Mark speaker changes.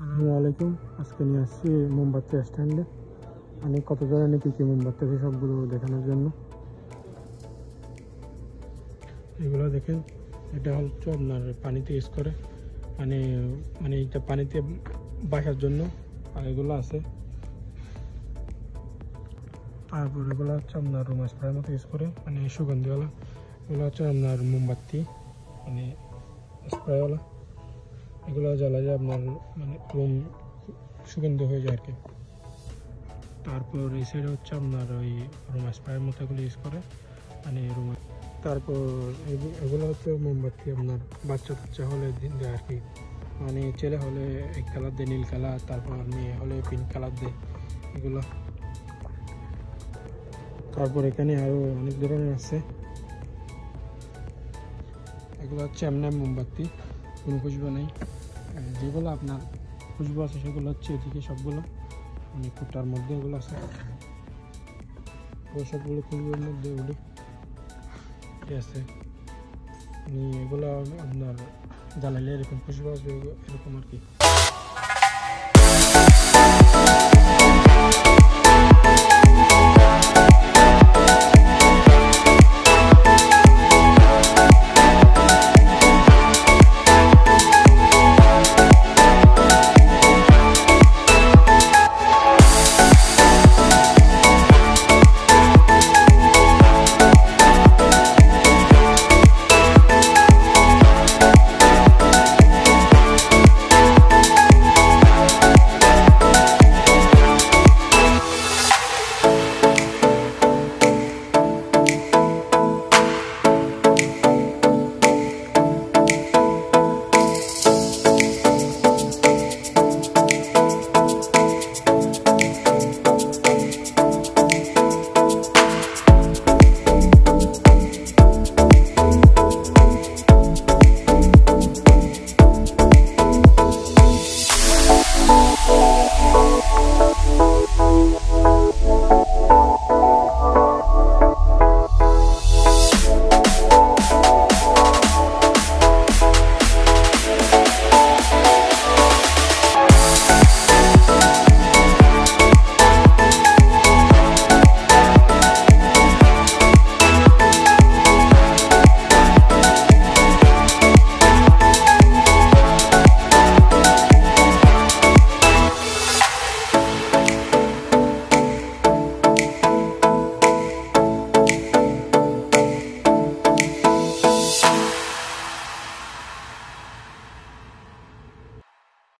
Speaker 1: আসসালামু আলাইকুম। আজকে নিয়ে আসছি মোমবাতি স্ট্যান্ডে আমি কত ধরনের কী মোমবাতি আছে সবগুলো দেখানোর জন্য। এগুলো দেখেন, এটা হচ্ছে আপনার পানিতে ইউজ করে, মানে মানে এটা পানিতে বাসার জন্য। আর এগুলো আছে, তারপর এগুলো হচ্ছে আপনার রুম স্প্রের মতো ইউজ করে, মানে সুগন্ধিওয়ালা। এগুলো হচ্ছে আপনার মোমবাতি, মানে স্প্রেওয়ালা। এগুলো জ্বালালে আপনার মানে রুম সুগন্ধি হয়ে যায় আর কি। তারপর এই সাইডে হচ্ছে আপনার ওই রুম স্প্রের মতো এগুলো ইউজ করে, মানে রুম। তারপর এগুলো হচ্ছে মোমবাতি আপনার বাচ্চা টাচ্চা হলে দেয় আর কি, মানে ছেলে হলে এক কালার দেয় নীল কালার, তারপর মেয়ে হলে পিঙ্ক কালার দেয় এগুলো। তারপর এখানে আরও অনেক ধরনের আছে। এগুলো হচ্ছে এমনি মোমবাতি, কোনো খুশবু নেই। যেগুলো আপনার খুশবু আছে সেগুলো হচ্ছে এদিকে সবগুলো, মানে কুটার মধ্যে এগুলো আছে, সবগুলো খুশবুর মধ্যে এগুলো আছে। এগুলো আপনার জ্বালালে এরকম খুশবু আসবে, এরকম আর কি।